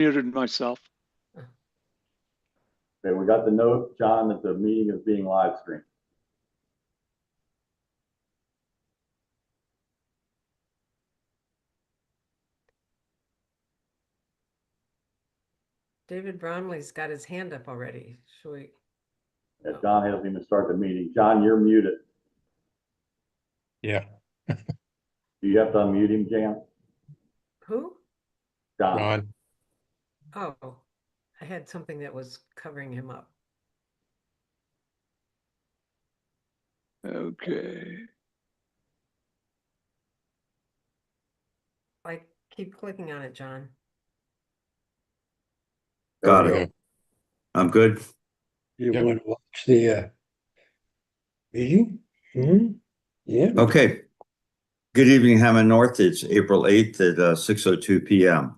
Muted myself. Okay, we got the note, John, that the meeting is being live streamed. David Brownlee's got his hand up already. Should we? Yeah, John hasn't even started the meeting. John, you're muted. Yeah. Do you have to unmute him, Jan? Who? John. Ron. Oh, I had something that was covering him up. Okay. I keep clicking on it, John. Got There we it. go. I'm good. You Yep. want to watch the meeting? Mm-hmm. Yeah. Okay. Good evening, Hammond North. It's April 8th at 6:02 p.m.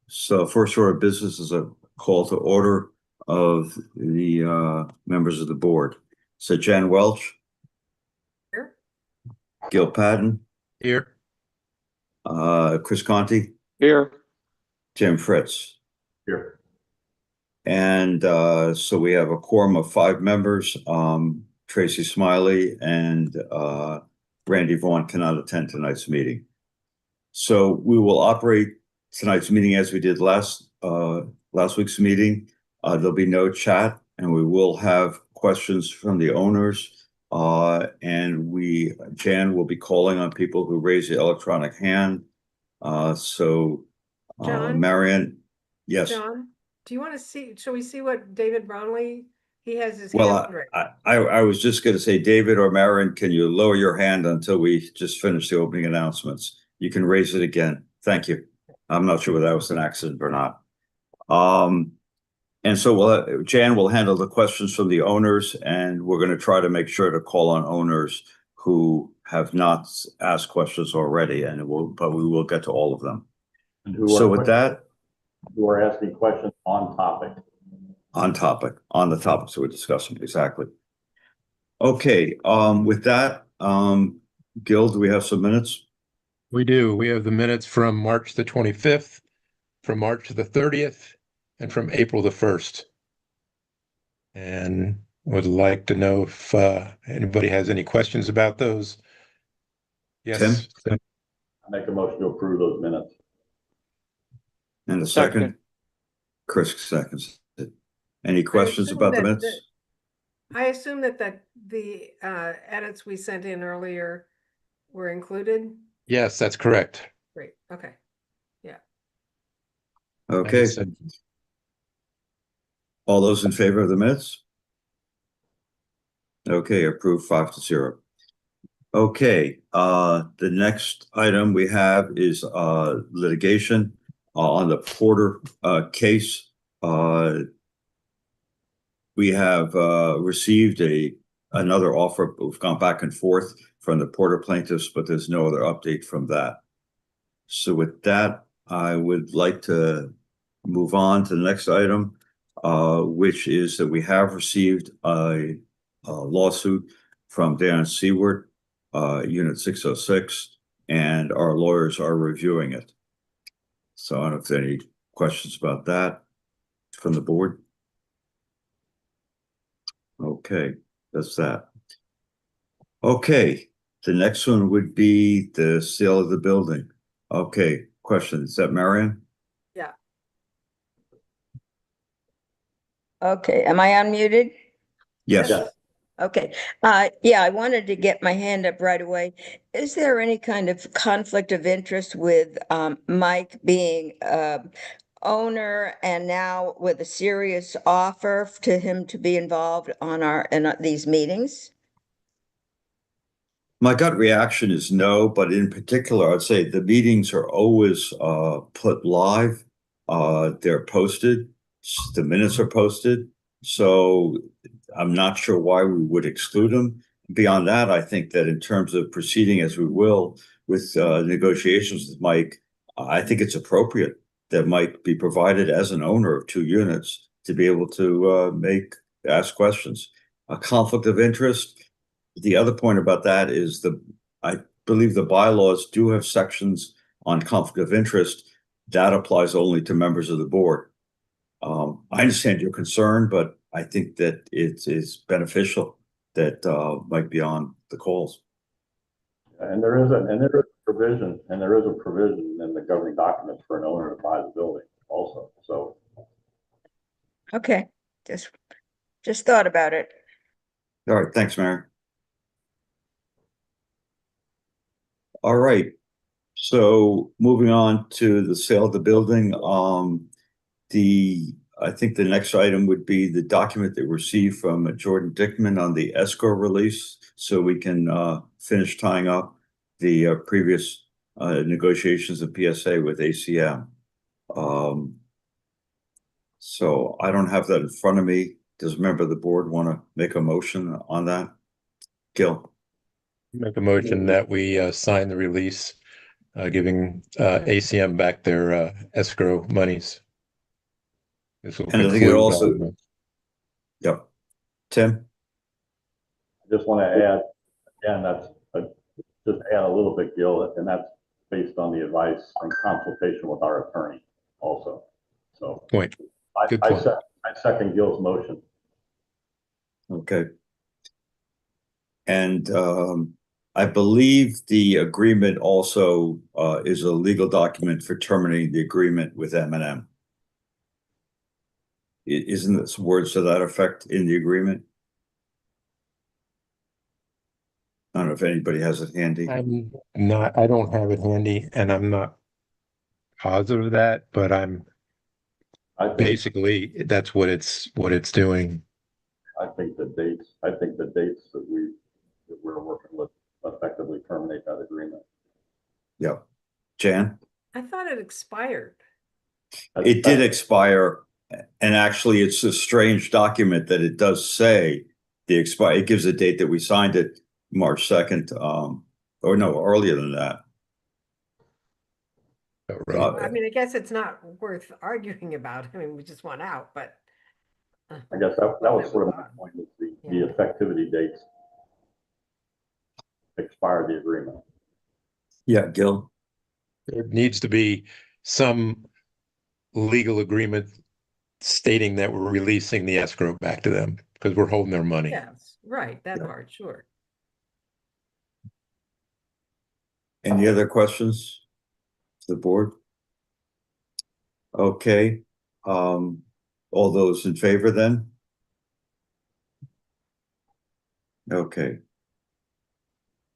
So first order of business is a call to order of the members of the board. So Jan Welch, Here? Gil Patton, Here. Chris Conti, Here. Jim Fritz. Here. And so we have a quorum of 5 members. Tracy Smiley and Randy Vaughn cannot attend tonight's meeting. So we will operate tonight's meeting as we did last week's meeting. There'll be no chat, and we will have questions from the owners. And Jan will be calling on people who raise the electronic hand. John? Marion, yes. John, do you want to see? Shall we see what David Brownlee? He has his Well, hand raised. I was just going to say, David or Marion, can you lower your hand until we just finish the opening announcements? You can raise it again. Thank you. I'm not sure whether that was an accident or not. And so Jan will handle the questions from the owners, and we're going to try to make sure to call on owners who have not asked questions already, but we will get to all of them. So with that, who are asking questions on topic. on the topics that we're discussing, exactly. Okay, with that, Gil, do we have some minutes? We do. We have the minutes from March the 25th, from March the 30th, and from April the 1st. And would like to know if anybody has any questions about those. Yes. Tim? I make a motion to approve those minutes. And a second? Chris seconds. Any questions about the minutes? I assume that the edits we sent in earlier were included. Yes, that's correct. Great. Okay. Yeah. Okay. All those in favor of the minutes? Okay, approved 5-0. Okay, the next item we have is litigation on the Porter case. We have received another offer. We've gone back and forth from the Porter plaintiffs, but there's no other update from that. So with that, I would like to move on to the next item, which is that we have received a lawsuit from Dan Seward, Unit 606, and our lawyers are reviewing it. So I don't know if there are any questions about that from the board. Okay, that's that. Okay, the next one would be the sale of the building. Okay, question, is that Marion? Yeah. Okay, am I unmuted? Yes. Yes. Okay, yeah, I wanted to get my hand up right away. Is there any kind of conflict of interest with Mike being owner and now with a serious offer to him to be involved in these meetings? My gut reaction is no, but in particular, I'd say the meetings are always put live. They're posted, the minutes are posted. So I'm not sure why we would exclude them. Beyond that, I think that in terms of proceeding as we will with negotiations with Mike, I think it's appropriate that Mike be provided as an owner of 2 units to be able to ask questions. A conflict of interest. The other point about that is I believe the bylaws do have sections on conflict of interest, that applies only to members of the board. I understand your concern, but I think that it is beneficial that Mike be on the calls. And there is a provision in the governing documents for an owner to buy the building also, so. Okay, just thought about it. All right, thanks, Mary. All right, so moving on to the sale of the building, I think the next item would be the document that we received from Jordan Dickman on the escrow release, so we can finish tying up the previous negotiations of PSA with ACM. So I don't have that in front of me. Does a member of the board want to make a motion on that? Gil? Make a motion that we sign the release, giving ACM back their escrow monies. This will And I think it conclude also- all of Yep. Tim? I just want to add, again, just add a little bit, Gil, and that's based on the advice and consultation with our attorney also. So Point. Good I point. second Gil's motion. Okay. And I believe the agreement also is a legal document for terminating the agreement with M&M. Isn't this words to that effect in the agreement? I don't know if anybody has it handy. I don't have it handy, and I'm not positive of that, but I think, basically that's what it's doing. I think the dates that we're working with effectively terminate that agreement. Yeah. Jan? I thought it expired. It did expire, and actually it's a strange document that it does say it gives a date that we signed it March 2nd, or no, earlier than that. Right. I mean, I guess it's not worth arguing about. I mean, we just want out, but. I guess that was sort of my point, is the effectivity dates expire the agreement. Yeah, Gil? There needs to be some legal agreement stating that we're releasing the escrow back to them because we're holding their money. Yes, right, that Yeah. part, sure. Any other questions to the board? Okay, all those in favor then? Okay.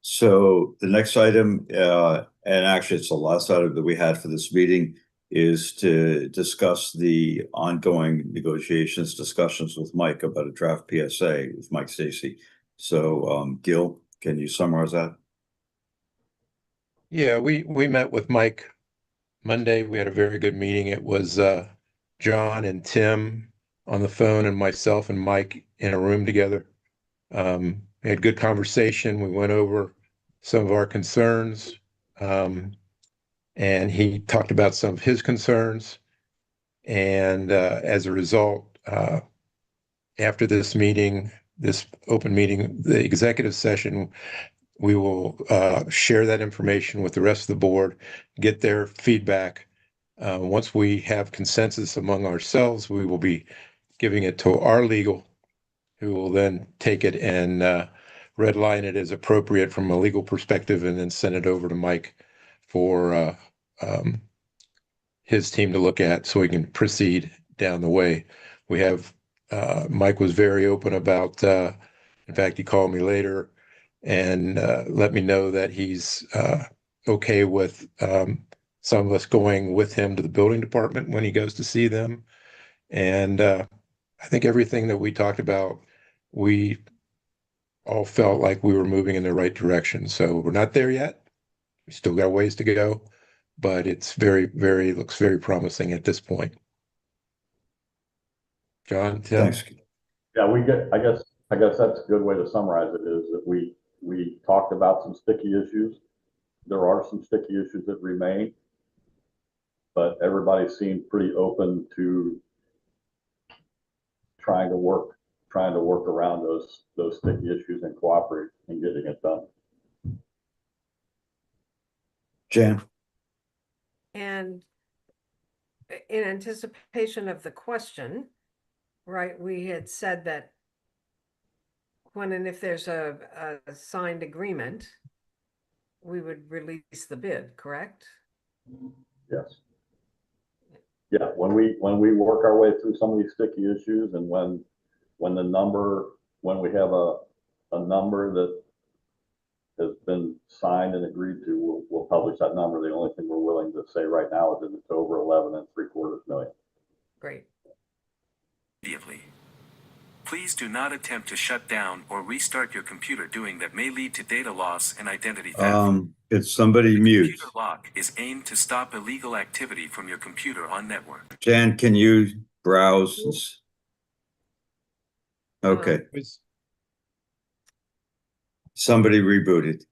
So the next item, and actually it's the last item that we had for this meeting, is to discuss the ongoing discussions with Mike about a draft PSA with Mike Stacy. So, Gil, can you summarize that? Yeah, we met with Mike Monday. We had a very good meeting. It was John and Tim on the phone and myself and Mike in a room together. We had good conversation. We went over some of our concerns, and he talked about some of his concerns. And as a result, after this meeting, this open meeting, the executive session, we will share that information with the rest of the board, get their feedback. Once we have consensus among ourselves, we will be giving it to our legal, who will then take it and redline it as appropriate from a legal perspective, and then send it over to Mike for his team to look at so we can proceed down the way. We have, Mike was very open about, in fact, he called me later and let me know that he's okay with some of us going with him to the building department when he goes to see them. And I think everything that we talked about, we all felt like we were moving in the right direction. So we're not there yet. We still got a ways to go, but it's looks very promising at this point. John, Tim? Thanks. Yeah, I guess that's a good way to summarize it, is that we talked about some sticky issues. There are some sticky issues that remain, but everybody seemed pretty open to trying to work around those sticky issues and cooperate in getting it done. Jan? And in anticipation of the question, right, we had said that when and if there's a signed agreement, we would release the bid, correct? Yes. Yeah, when we work our way through some of these sticky issues and when we have a number that has been signed and agreed to, we'll publish that number. The only thing we're willing to say right now is that it's over 11.75 million. Great. Immediately. Please do not attempt to shut down or restart your computer doing that may lead to data loss and identity theft. Could somebody mute? Computer lock is aimed to stop illegal activity from your computer on network. Jan, can you browse? Okay, somebody rebooted.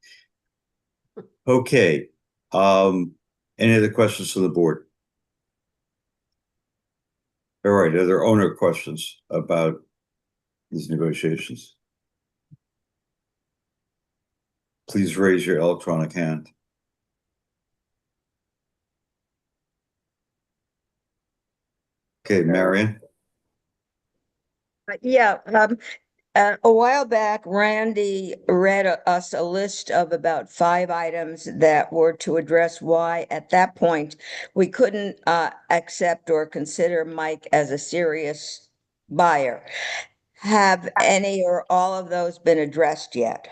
Okay, any other questions from the board? All right, are there owner questions about these negotiations? Please raise your electronic hand. Okay, Marion? Yeah, a while back, Randy read us a list of about 5 items that were to address why, at that point, we couldn't accept or consider Mike as a serious buyer. Have any or all of those been addressed yet?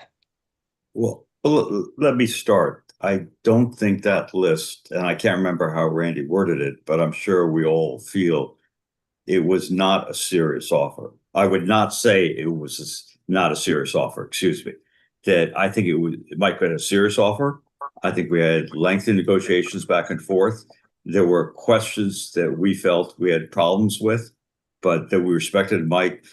Well, let me start. I don't think that list, and I can't remember how Randy worded it, but I'm sure we all feel it was not a serious offer. I would not say it was not a serious offer, excuse me. That I think it might have been a serious offer. I think we had lengthy negotiations back and forth. There were questions that we felt we had problems with, but that we respected Mike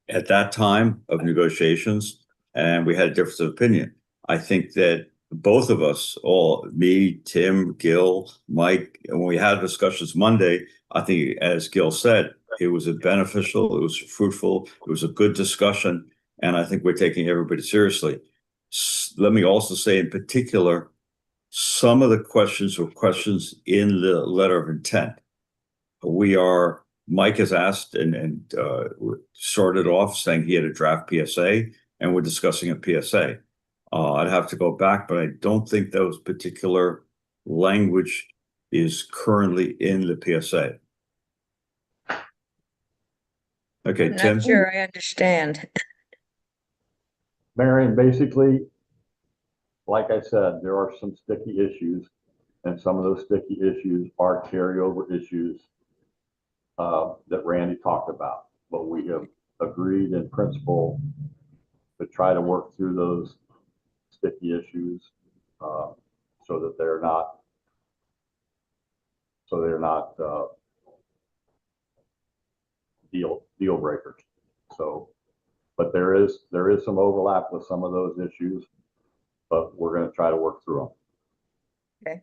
at that time of negotiations, and we had a difference of opinion. I think that both of us, all me, Tim, Gil, Mike, and when we had discussions Monday, I think, as Gil said, it was a beneficial, it was fruitful, it was a good discussion, and I think we're taking everybody seriously. Let me also say in particular, some of the questions were questions in the letter of intent. Mike has asked and started off saying he had a draft PSA, and we're discussing a PSA. I'd have to go back, but I don't think those particular language is currently in the PSA. Okay, I'm Tim? not sure I understand. Marion, basically, like I said, there are some sticky issues, and some of those sticky issues are carryover issues that Randy talked about. But we have agreed in principle to try to work through those sticky issues so that they're not deal breakers. So, but there is some overlap with some of those issues, but we're going to try to work through them. Okay.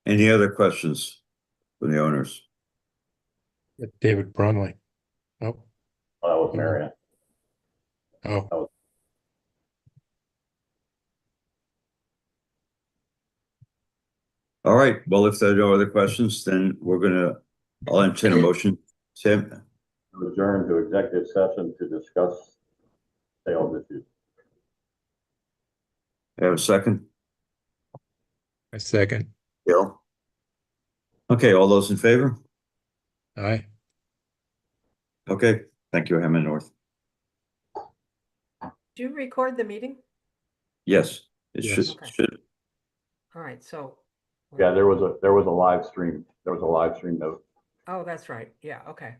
Any other questions from the owners? David Brunley. Oh, That was Marion. oh, All right, well, if there are no other questions, then I'll entertain a motion. Tim, To adjourn to executive session to discuss sales issues. have a second? a second. Gil? Okay, all those in favor? Aye. Okay, thank you, Hammond North. Do you record the meeting? Yes, it Yes. should. All right, so. Yeah, there was a live stream. There was a live stream note. Oh, that's right. Yeah, okay.